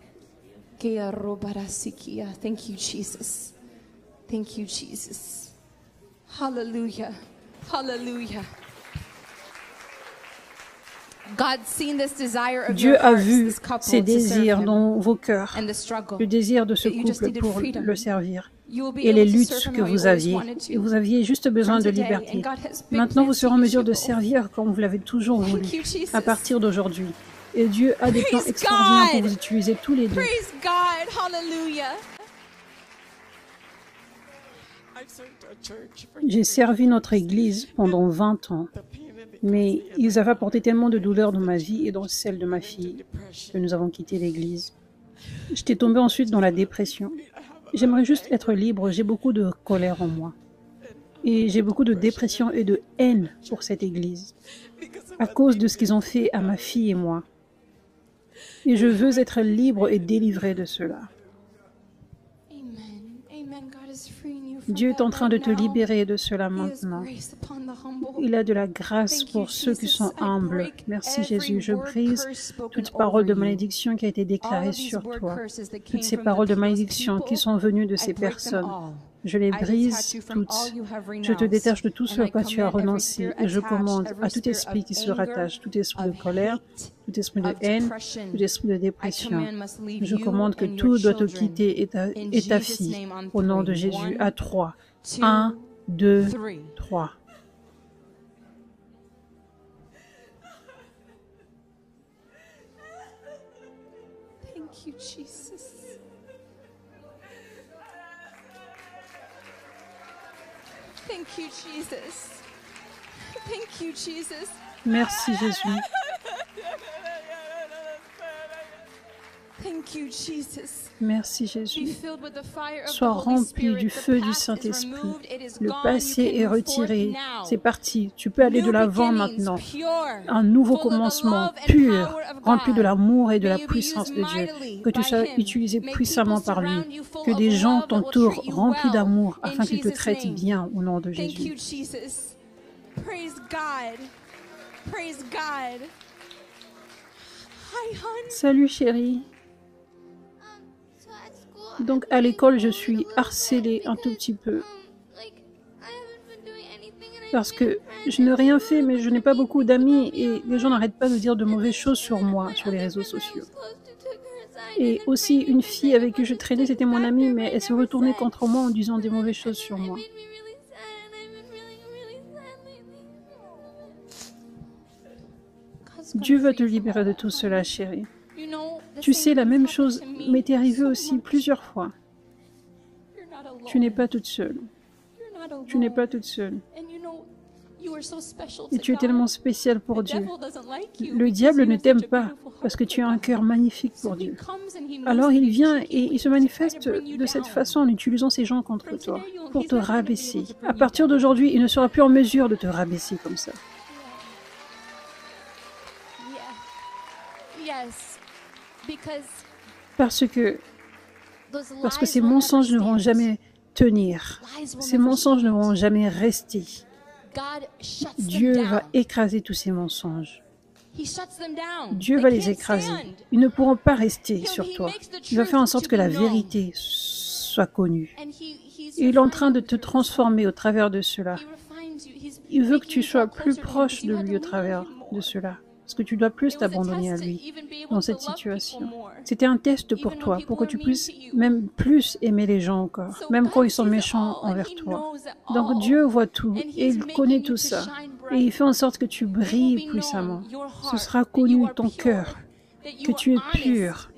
Thank you, Jesus. Thank you, Jesus. Hallelujah. Hallelujah. Dieu a vu ces désirs dans vos cœurs, le désir de ce couple pour le servir et les luttes que vous aviez. Et vous aviez juste besoin de liberté. Maintenant, vous serez en mesure de servir comme vous l'avez toujours voulu, à partir d'aujourd'hui. Et Dieu a des plans extraordinaires pour vous utiliser tous les deux. J'ai servi notre Église pendant 20 ans. Mais ils avaient apporté tellement de douleurs dans ma vie et dans celle de ma fille que nous avons quitté l'Église. J'étais tombée ensuite dans la dépression. J'aimerais juste être libre, j'ai beaucoup de colère en moi. Et j'ai beaucoup de dépression et de haine pour cette Église, à cause de ce qu'ils ont fait à ma fille et moi. Et je veux être libre et délivrée de cela. Dieu est en train de te libérer de cela maintenant. Il a de la grâce pour ceux qui sont humbles. Merci Jésus. Je brise toute parole de malédiction qui a été déclarée sur toi. Toutes ces paroles de malédiction qui sont venues de ces personnes. Je les brise toutes. Je te détache de tout ce à quoi tu as renoncé. Et je commande à tout esprit qui se rattache, tout esprit de colère, tout esprit de haine, tout esprit de dépression. Je commande que tout doit te quitter et ta fille. Au nom de Jésus. À 3. 1, 2, 3. Thank you, Jesus. Thank you, Jesus. Thank you, Jesus. Merci Jésus. Thank you, Jesus. Merci Jésus. Sois rempli du feu du Saint-Esprit. Le passé est retiré. C'est parti. Tu peux aller de l'avant maintenant. Un nouveau commencement pur, rempli de l'amour et de la puissance de Dieu. Que tu sois utilisé puissamment par lui. Que des gens t'entourent remplis d'amour afin qu'ils te traitent bien au nom de Jésus. Praise God. Praise God. Hi, hon. Salut chérie. Donc à l'école, je suis harcelée un tout petit peu. Parce que je n'ai rien fait, mais je n'ai pas beaucoup d'amis et les gens n'arrêtent pas de dire de mauvaises choses sur moi, sur les réseaux sociaux. Et aussi, une fille avec qui je traînais, c'était mon amie, mais elle se retournait contre moi en disant des mauvaises choses sur moi. Dieu va te libérer de tout cela, chérie. Tu sais, la même chose m'est arrivée aussi plusieurs fois. Tu n'es pas toute seule. Tu n'es pas toute seule. Et tu es tellement spécial pour Dieu. Le diable ne t'aime pas parce que tu as un cœur magnifique pour Dieu. Alors il vient et il se manifeste de cette façon en utilisant ces gens contre toi pour te rabaisser. À partir d'aujourd'hui, il ne sera plus en mesure de te rabaisser comme ça. Parce que ces mensonges ne vont jamais tenir. Ces mensonges ne vont jamais rester. Dieu va écraser tous ces mensonges. Dieu va les écraser. Ils ne pourront pas rester sur toi. Il va faire en sorte que la vérité soit connue. Et il est en train de te transformer au travers de cela. Il veut que tu sois plus proche de lui au travers de cela. Parce que tu dois plus t'abandonner à lui dans cette situation. C'était un test pour toi, pour que tu puisses même plus aimer les gens encore, même quand ils sont méchants envers toi. Donc Dieu voit tout et il connaît tout ça. Et il fait en sorte que tu brilles puissamment. Ce sera connu ton cœur, que tu es pur,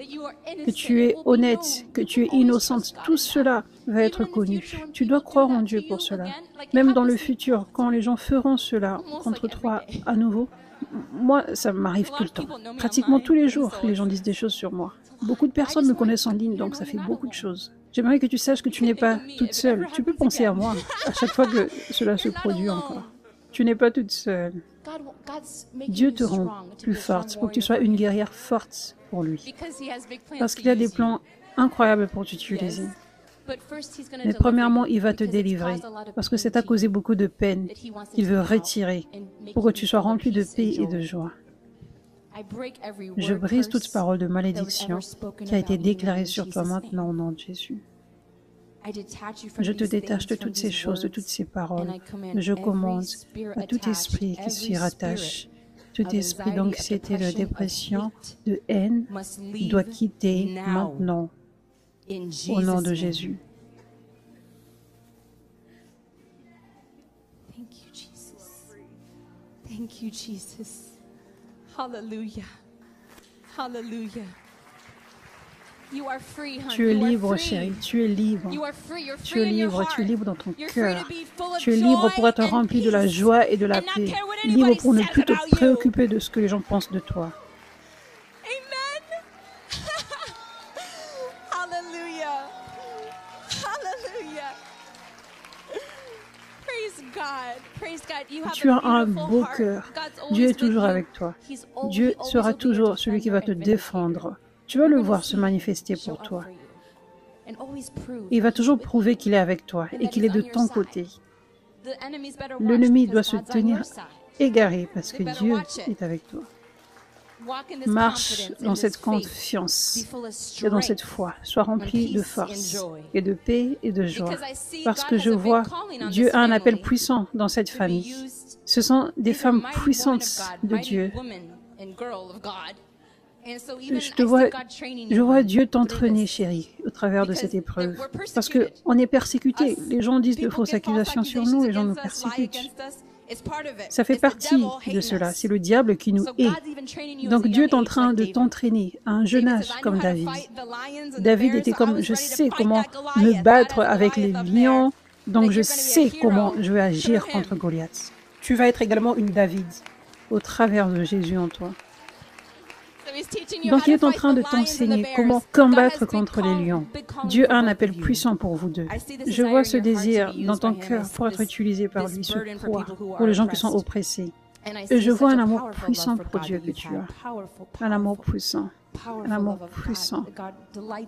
que tu es honnête, que tu es innocente. Tout cela va être connu. Tu dois croire en Dieu pour cela. Même dans le futur, quand les gens feront cela contre toi à nouveau, moi, ça m'arrive tout le temps. Pratiquement tous les jours, les gens disent des choses sur moi. Beaucoup de personnes me connaissent en ligne, donc ça fait beaucoup de choses. J'aimerais que tu saches que tu n'es pas toute seule. Tu peux penser à moi à chaque fois que cela se produit encore. Tu n'es pas toute seule. Dieu te rend plus forte pour que tu sois une guerrière forte pour lui. Parce qu'il a des plans incroyables pour t'utiliser. Mais premièrement, il va te délivrer, parce que ça t'a causé beaucoup de peine qu'il veut retirer, pour que tu sois rempli de paix et de joie. Je brise toute parole de malédiction qui a été déclarée sur toi maintenant au nom de Jésus. Je te détache de toutes ces choses, de toutes ces paroles. Je commande à tout esprit qui s'y rattache, tout esprit d'anxiété, de dépression, de haine, doit quitter maintenant. Au nom de Jésus. Thank you, Jesus. Hallelujah. Hallelujah. You are free, honey. Tu es libre, chérie. Tu es libre. Tu es libre. Tu es libre dans ton cœur. Tu es libre pour être rempli de la joie et de la paix. Libre pour ne plus te préoccuper de ce que les gens pensent de toi. Tu as un beau cœur. Dieu est toujours avec toi. Dieu sera toujours celui qui va te défendre. Tu vas le voir se manifester pour toi. Il va toujours prouver qu'il est avec toi et qu'il est de ton côté. L'ennemi doit se tenir égaré parce que Dieu est avec toi. Marche dans cette confiance et dans cette foi. Sois rempli de force et de paix et de joie. Parce que je vois, Dieu a un appel puissant dans cette famille. Ce sont des femmes puissantes de Dieu. Je vois Dieu t'entraîner, chérie, au travers de cette épreuve. Parce qu'on est persécutés. Les gens disent de fausses accusations sur nous, les gens nous persécutent. Ça fait partie de cela. C'est le diable qui nous hait. Donc Dieu est en train de t'entraîner à un jeune âge comme David. David était comme, je sais comment me battre avec les lions, donc je sais comment je vais agir contre Goliath. Tu vas être également une David au travers de Jésus en toi. Donc il est en train de t'enseigner comment combattre contre les lions. Dieu a un appel puissant pour vous deux. Je vois ce désir dans ton cœur pour être utilisé par lui, ce poids pour les gens qui sont oppressés. Et je vois un amour puissant pour Dieu que tu as. Un amour puissant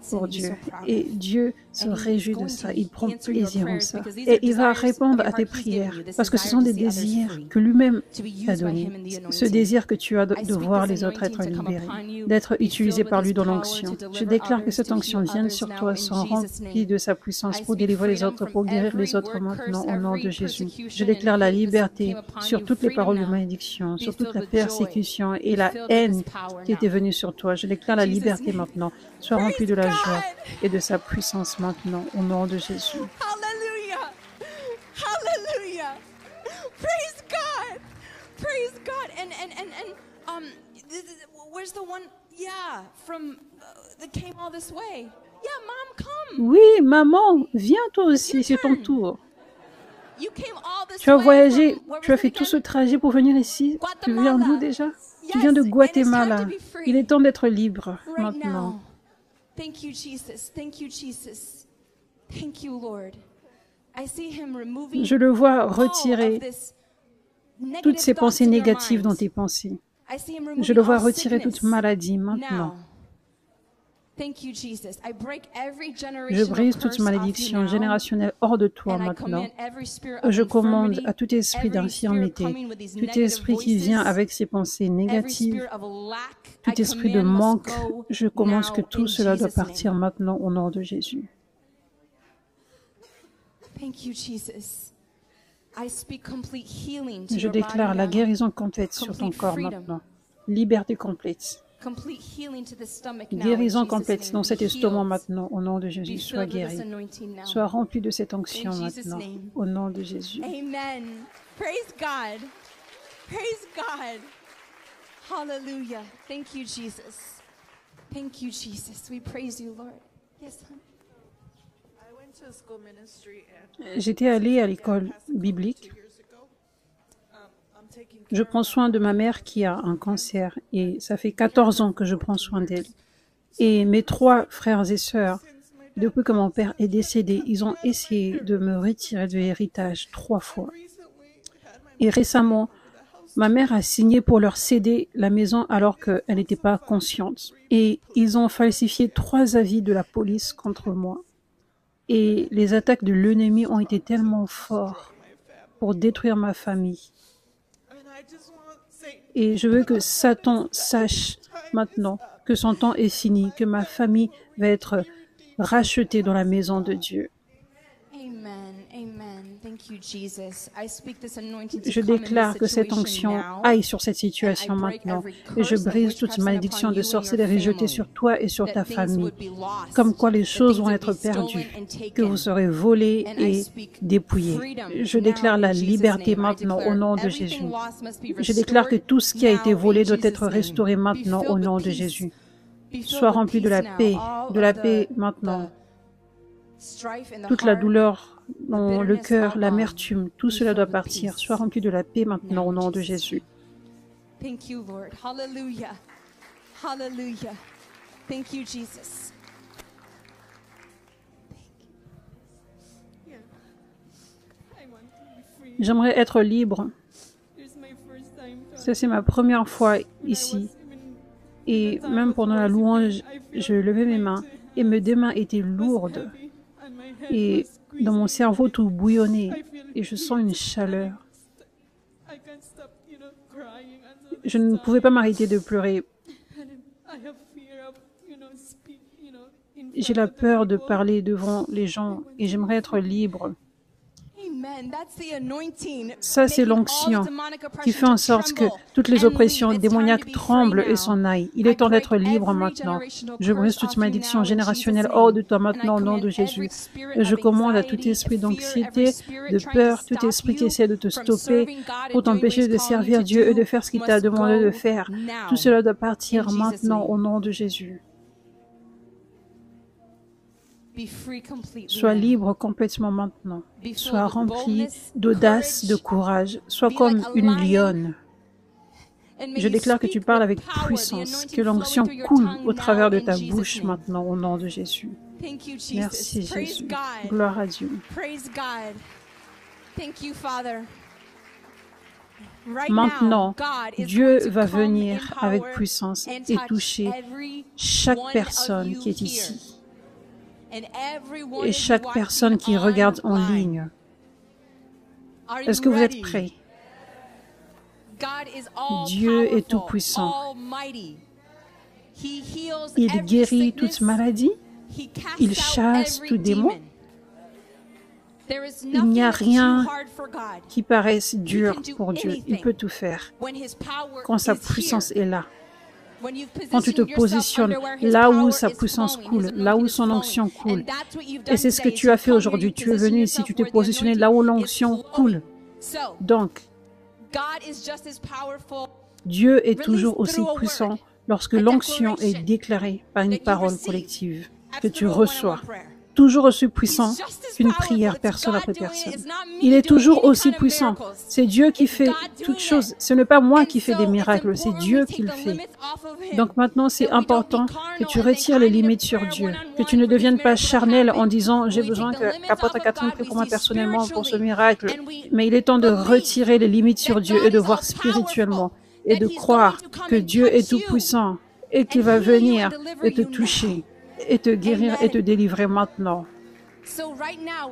pour Dieu. Et Dieu se réjouit de ça. Il prend plaisir en ça. Et il va répondre à tes prières. Parce que ce sont des désirs que lui-même t'a donnés. Ce désir que tu as de voir les autres être libérés. D'être utilisés par lui dans l'onction. Je déclare que cette onction vienne sur toi, soit remplie de sa puissance pour délivrer les autres, pour guérir les autres maintenant au nom de Jésus. Je déclare la liberté sur toutes les paroles de malédiction, sur toute la persécution et la haine qui était venue sur toi. Je déclare la liberté maintenant. Sois rempli de la joie et de sa puissance maintenant, au nom de Jésus. Hallelujah! Hallelujah! Praise God! Praise God! And where's the one? Oui, maman, viens toi aussi, c'est ton tour. Tu as voyagé, tu as fait tout ce trajet pour venir ici. Tu viens d'où déjà? Tu viens de Guatemala. Il est temps d'être libre maintenant. Je le vois retirer toutes ces pensées négatives dans tes pensées. Je le vois retirer toute maladie maintenant. Je brise toute malédiction générationnelle hors de toi maintenant. Je commande à tout esprit d'infirmité, tout esprit qui vient avec ses pensées négatives, tout esprit de manque, je commande que tout cela doit partir maintenant au nom de Jésus. Je déclare la guérison complète sur ton corps maintenant. Liberté complète. Guérison complète dans cet estomac maintenant, au nom de Jésus. Sois guéri. Sois rempli de cette onction maintenant, au nom de Jésus. Amen. Praise God. Praise God. Hallelujah. Thank you, Jesus. Thank you, Jesus. We praise you, Lord. Yes, honey. J'étais allée à l'école biblique. Je prends soin de ma mère qui a un cancer et ça fait 14 ans que je prends soin d'elle. Et mes 3 frères et sœurs, depuis que mon père est décédé, ils ont essayé de me retirer de l'héritage 3 fois. Et récemment, ma mère a signé pour leur céder la maison alors qu'elle n'était pas consciente. Et ils ont falsifié 3 avis de la police contre moi. Et les attaques de l'ennemi ont été tellement fortes pour détruire ma famille. Et je veux que Satan sache maintenant que son temps est fini, que ma famille va être rachetée dans la maison de Dieu. Je déclare que cette onction aille sur cette situation maintenant et je brise toute malédiction de sorcellerie jetée sur toi et sur ta famille. Comme quoi les choses vont être perdues, que vous serez volés et dépouillés. Je déclare la liberté maintenant au nom de Jésus. Je déclare que tout ce qui a été volé doit être restauré maintenant au nom de Jésus. Sois rempli de la paix maintenant. Toute la douleur dans le cœur, l'amertume, tout cela doit partir. Sois rempli de la paix maintenant au nom de Jésus. Thank you, Lord. Hallelujah. Hallelujah. Thank you, Jesus. J'aimerais être libre. Ça, c'est ma première fois ici. Et même pendant la louange, je levais mes mains et mes 2 mains étaient lourdes. Et dans mon cerveau, tout bouillonnait et je sens une chaleur. Je ne pouvais pas m'arrêter de pleurer. J'ai la peur de parler devant les gens et j'aimerais être libre. Ça, c'est l'onction qui fait en sorte que toutes les oppressions démoniaques tremblent et s'en aillent. Il est temps d'être libre maintenant. Je brise toute malédiction générationnelle hors de toi maintenant au nom de Jésus. Et je commande à tout esprit d'anxiété, de peur, tout esprit qui essaie de te stopper pour t'empêcher de servir Dieu et de faire ce qu'il t'a demandé de faire. Tout cela doit partir maintenant au nom de Jésus. Sois libre complètement maintenant. Sois rempli d'audace, de courage. Sois comme une lionne. Je déclare que tu parles avec puissance, que l'onction coule au travers de ta bouche maintenant au nom de Jésus. Merci Jésus. Gloire à Dieu. Maintenant, Dieu va venir avec puissance et toucher chaque personne qui est ici. Et chaque personne qui regarde en ligne. Est-ce que vous êtes prêts? Dieu est tout-puissant. Il guérit toute maladie. Il chasse tout démon. Il n'y a rien qui paraisse dur pour Dieu. Il peut tout faire quand sa puissance est là. Quand tu te positionnes là où sa puissance coule, là où son onction coule. Et c'est ce que tu as fait aujourd'hui. Tu es venu ici, tu t'es positionné là où l'onction coule. Donc, Dieu est toujours aussi puissant. lorsque l'onction est déclarée par une parole collective que tu reçois, toujours aussi puissant qu'une prière personne après personne. Il est toujours aussi puissant. C'est Dieu qui fait toutes choses. Ce n'est pas moi qui fais des miracles, c'est Dieu qui le fait. Donc maintenant, c'est important que tu retires les limites sur Dieu, que tu ne deviennes pas charnel en disant « j'ai besoin qu'apôtre Catherine prie pour moi personnellement pour ce miracle ». Mais il est temps de retirer les limites sur Dieu et de voir spirituellement et de croire que Dieu est tout puissant et qu'il va venir et te toucher et te guérir et te délivrer maintenant.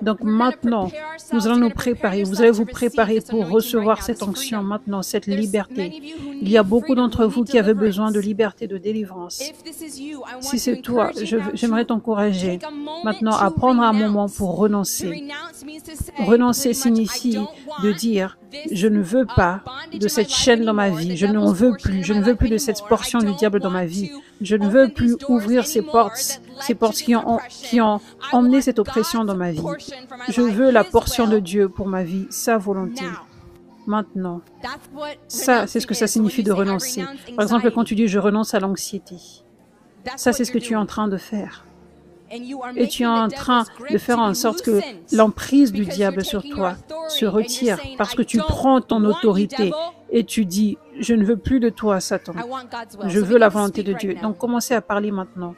Donc maintenant, nous allons nous préparer. Vous allez vous préparer pour recevoir cette onction maintenant, cette liberté. Il y a beaucoup d'entre vous qui avez besoin de liberté, de délivrance. Si c'est toi, j'aimerais t'encourager maintenant à prendre un moment pour renoncer. Renoncer signifie de dire « je ne veux pas de cette chaîne dans ma vie, je n'en veux plus, je ne veux plus de cette portion du diable dans ma vie, je ne veux plus ouvrir ces portes qui ont emmené cette oppression dans ma vie. Je veux la portion de Dieu pour ma vie, sa volonté. » Maintenant, ça, c'est ce que ça signifie de renoncer. Par exemple, quand tu dis « je renonce à l'anxiété », ça, c'est ce que tu es en train de faire. Et tu es en train de faire en sorte que l'emprise du diable sur toi se retire parce que tu prends ton autorité et tu dis « je ne veux plus de toi, Satan. Je veux la volonté de Dieu. » Donc, commencez à parler maintenant.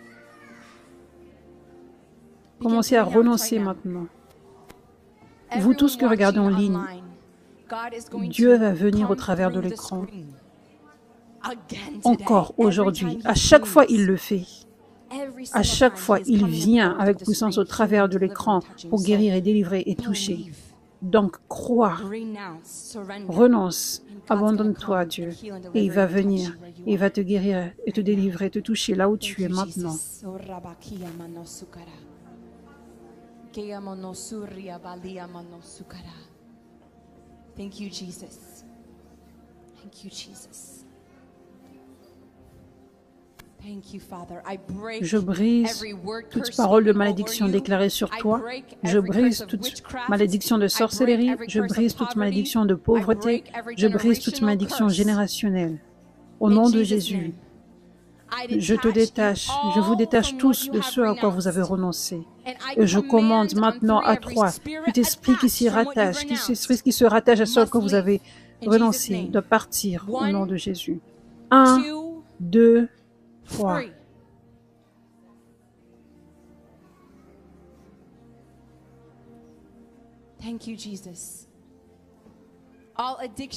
Commencez à renoncer maintenant. Vous tous qui regardez en ligne, Dieu va venir au travers de l'écran. Encore aujourd'hui, à chaque fois il le fait. À chaque fois, il vient avec puissance au travers de l'écran pour guérir et délivrer et toucher. Donc, crois, renonce, abandonne-toi à Dieu et il va venir, et il va te guérir et te délivrer, te toucher là où tu es maintenant. Thank you, Jesus. Thank you, Jesus. Je brise toute parole de malédiction déclarée sur toi. Je brise toute malédiction de sorcellerie. Je brise toute malédiction de pauvreté. Je brise toute malédiction générationnelle. Au nom de Jésus, je te détache. Je vous détache tous de ce à quoi vous avez renoncé. Et je commande maintenant à toi, tout esprit qui s'y rattache, tout esprit qui se rattache à ce à quoi vous avez renoncé, de partir au nom de Jésus. 1, 2, 3.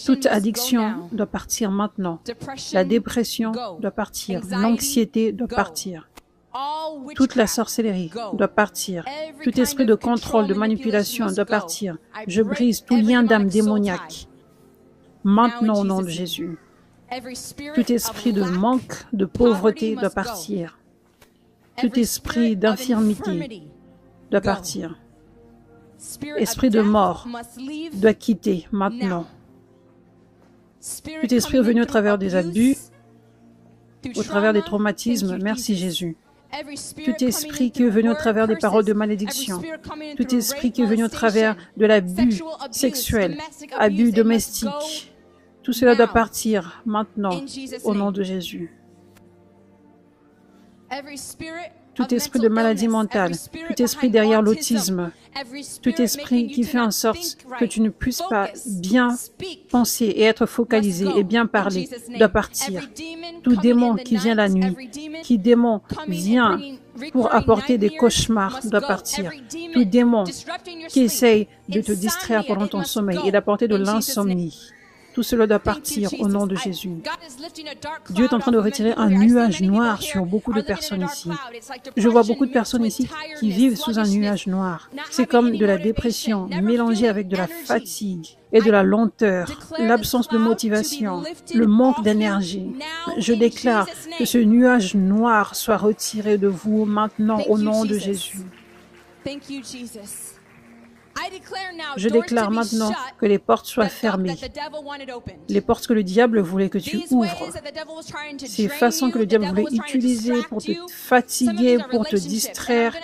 Toute addiction doit partir maintenant. La dépression doit partir. L'anxiété doit partir. Toute la sorcellerie doit partir. Tout esprit de contrôle, de manipulation doit partir. Je brise tout lien d'âme démoniaque. Maintenant au nom de Jésus. Tout esprit de manque, de pauvreté doit partir. Tout esprit d'infirmité doit partir. Esprit de mort doit quitter maintenant. Tout esprit venu au travers des abus, au travers des traumatismes, merci Jésus. Tout esprit qui est venu au travers des paroles de malédiction, tout esprit qui est venu au travers de l'abus sexuel, abus domestique, tout cela doit partir maintenant au nom de Jésus. Tout esprit de maladie mentale, tout esprit derrière l'autisme, tout esprit qui fait en sorte que tu ne puisses pas bien penser et être focalisé et bien parler, doit partir. Tout démon qui vient la nuit, qui démon vient pour apporter des cauchemars, doit partir. Tout démon qui essaye de te distraire pendant ton sommeil et d'apporter de l'insomnie, tout cela doit partir au nom de Jésus. Dieu est en train de retirer un nuage noir sur beaucoup de personnes ici. Je vois beaucoup de personnes ici qui vivent sous un nuage noir. C'est comme de la dépression mélangée avec de la fatigue et de la lenteur, l'absence de motivation, le manque d'énergie. Je déclare que ce nuage noir soit retiré de vous maintenant au nom de Jésus. Je déclare maintenant que les portes soient fermées, les portes que le diable voulait que tu ouvres, ces façons que le diable voulait utiliser pour te fatiguer, pour te distraire.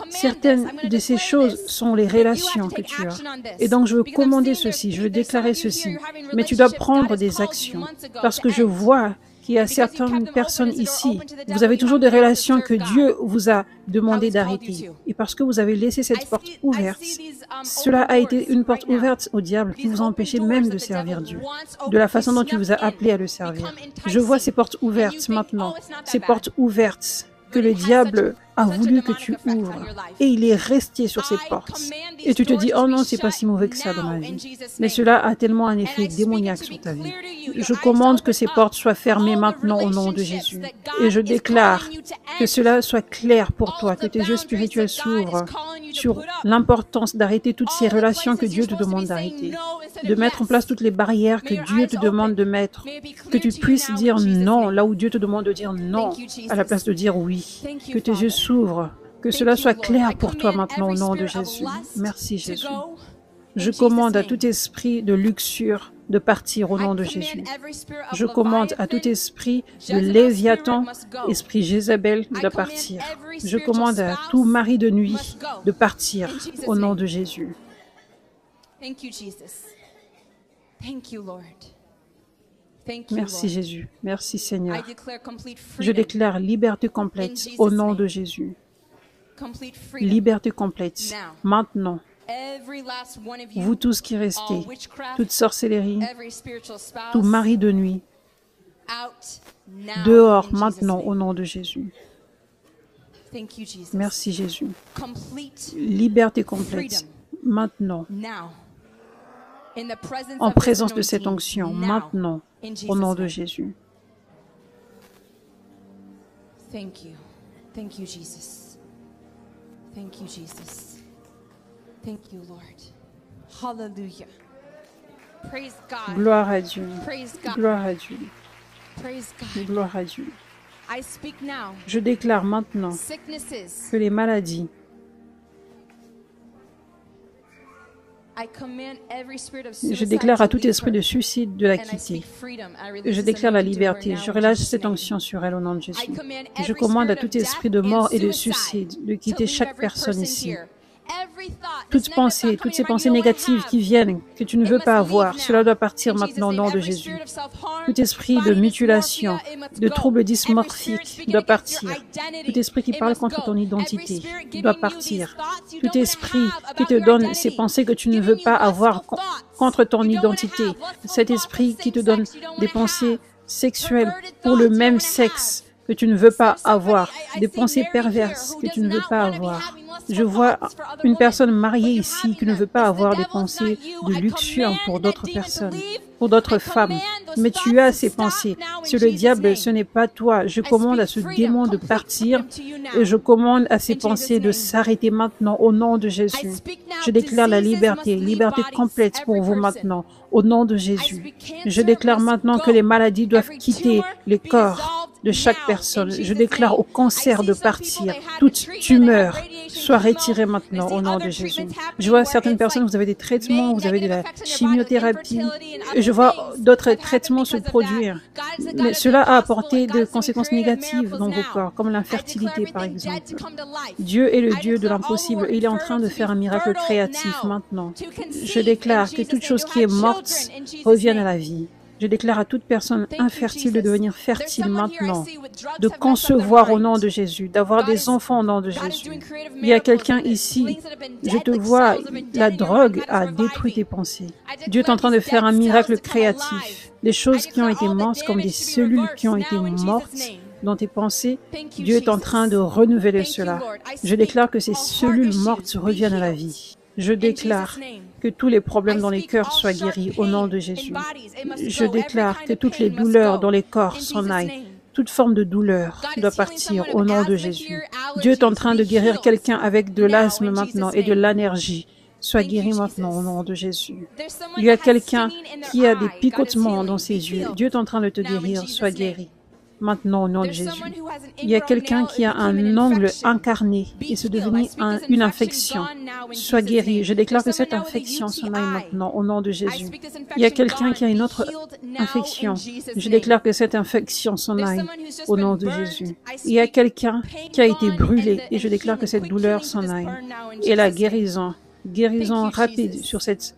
Certaines de ces choses sont les relations que tu as. Et donc je veux commander ceci, je veux déclarer ceci, mais tu dois prendre des actions, parce que je vois qu'il y a certaines personnes ici, vous avez toujours des relations que Dieu vous a demandé d'arrêter. Et parce que vous avez laissé cette porte ouverte, cela a été une porte ouverte au diable qui vous a empêché même de servir Dieu, de la façon dont il vous a appelé à le servir. Je vois ces portes ouvertes maintenant, ces portes ouvertes que le diable a voulu que tu ouvres et il est resté sur ces portes. Et tu te dis, oh non, c'est pas si mauvais que ça dans ma vie. Mais cela a tellement un effet démoniaque sur ta vie. Je commande que ces portes soient fermées maintenant au nom de Jésus. Et je déclare que cela soit clair pour toi, que tes yeux spirituels s'ouvrent sur l'importance d'arrêter toutes ces relations que Dieu te demande d'arrêter, de mettre en place toutes les barrières que Dieu te demande de mettre, que tu puisses dire non là où Dieu te demande de dire non, à la place de dire oui, que tes yeux s'ouvrent, que cela soit clair pour toi maintenant au nom de Jésus. Merci Jésus. Je commande à tout esprit de luxure de partir au nom de Jésus. Je commande à tout esprit de Léviathan, esprit Jézabel, de partir. Je commande à tout mari de nuit de partir au nom de Jésus. Merci Jésus. Merci Seigneur. Je déclare liberté complète au nom de Jésus. Liberté complète. Maintenant. Vous tous qui restez, toute sorcellerie, tout mari de nuit, dehors maintenant au nom de Jésus. Merci Jésus. Liberté complète maintenant, en présence de cette onction, maintenant au nom de Jésus. Thank you, Jesus. Thank you, Jesus. Thank you, Lord. Hallelujah. Praise God. Gloire à Dieu. Praise God. Gloire à Dieu. Praise God. Gloire à Dieu. I speak now. Je déclare maintenant Sicknesses. que les maladies, je déclare à tout esprit de suicide de la quitter. Je déclare la liberté. Je relâche cette onction sur elle au nom de Jésus. Je commande à tout esprit de mort et de suicide de quitter chaque personne ici. Toutes ces pensées négatives qui viennent, que tu ne veux pas avoir, cela doit partir maintenant au nom de Jésus. Tout esprit de mutilation, de troubles dysmorphiques doit partir. Tout esprit qui parle contre ton identité doit partir. Tout esprit qui te donne ces pensées que tu ne veux pas avoir contre ton identité. Cet esprit qui te donne des pensées sexuelles pour le même sexe que tu ne veux pas avoir, des pensées perverses que tu ne veux pas avoir. Je vois une personne mariée ici qui ne veut pas avoir des pensées de luxure pour d'autres personnes, pour d'autres femmes. Mais tu as ces pensées. C'est le diable, ce n'est pas toi. Je commande à ce démon de partir et je commande à ces pensées de s'arrêter maintenant au nom de Jésus. Je déclare la liberté, liberté complète pour vous maintenant, au nom de Jésus. Je déclare maintenant que les maladies doivent quitter les corps de chaque personne. Je déclare au cancer de partir. Toute tumeur soit retirée maintenant au nom de Jésus. Je vois certaines personnes, vous avez des traitements, vous avez de la chimiothérapie. Et je vois d'autres traitements se produire. Mais cela a apporté des conséquences négatives dans vos corps, comme l'infertilité par exemple. Dieu est le Dieu de l'impossible et il est en train de faire un miracle créatif maintenant. Je déclare que toute chose qui est morte revienne à la vie. Je déclare à toute personne infertile de devenir fertile maintenant, de concevoir au nom de Jésus, d'avoir des enfants au nom de Jésus. Il y a quelqu'un ici, je te vois, la drogue a détruit tes pensées. Dieu est en train de faire un miracle créatif. Des choses qui ont été mortes, comme des cellules qui ont été mortes dans tes pensées, Dieu est en train de renouveler cela. Je déclare que ces cellules mortes reviennent à la vie. Je déclare que tous les problèmes dans les cœurs soient guéris au nom de Jésus. Je déclare que toutes les douleurs dans les corps s'en aillent. Toute forme de douleur doit partir au nom de Jésus. Dieu est en train de guérir quelqu'un avec de l'asthme maintenant et de l'allergie. Sois guéri maintenant au nom de Jésus. Il y a quelqu'un qui a des picotements dans ses yeux. Dieu est en train de te guérir. Sois guéri. Maintenant au nom de Jésus. Il y a quelqu'un qui a un ongle incarné et c'est devenu une infection. Sois guéri. Je déclare que cette infection s'en aille maintenant au nom de Jésus. Il y a quelqu'un qui a une autre infection. Je déclare que cette infection s'en aille au nom de Jésus. Il y a quelqu'un qui a été brûlé et je déclare que cette douleur s'en aille. Et la guérison rapide sur cette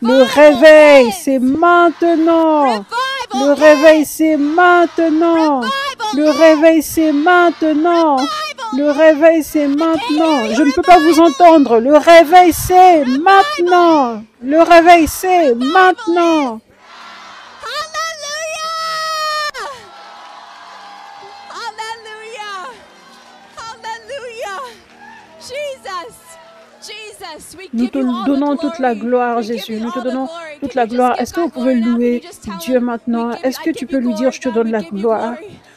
Le réveil, c'est maintenant. Le réveil, c'est maintenant. Le réveil, c'est maintenant. Le réveil, c'est maintenant. Je ne peux pas vous entendre. Le réveil, c'est maintenant. Le réveil, c'est maintenant. Nous te donnons toute la gloire, Jésus. Nous te donnons toute la gloire. Est-ce que vous pouvez louer Dieu maintenant? Est-ce que tu peux lui dire, je te donne la gloire?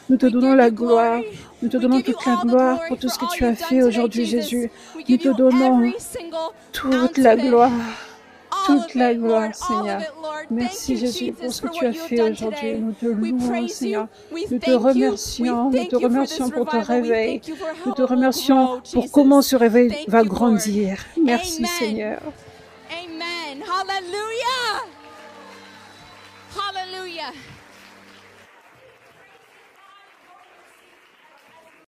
Nous te donnons la gloire. Nous te donnons toute la gloire pour tout ce que tu as fait aujourd'hui, Jésus. Nous te donnons toute la gloire. Toute la gloire, Seigneur. Merci, Jésus, pour ce que tu as fait aujourd'hui. Nous te louons, Seigneur. Nous te remercions. Nous te remercions pour ton réveil. Nous te remercions pour comment ce réveil va grandir. Merci, Seigneur. Amen. Hallelujah. Hallelujah.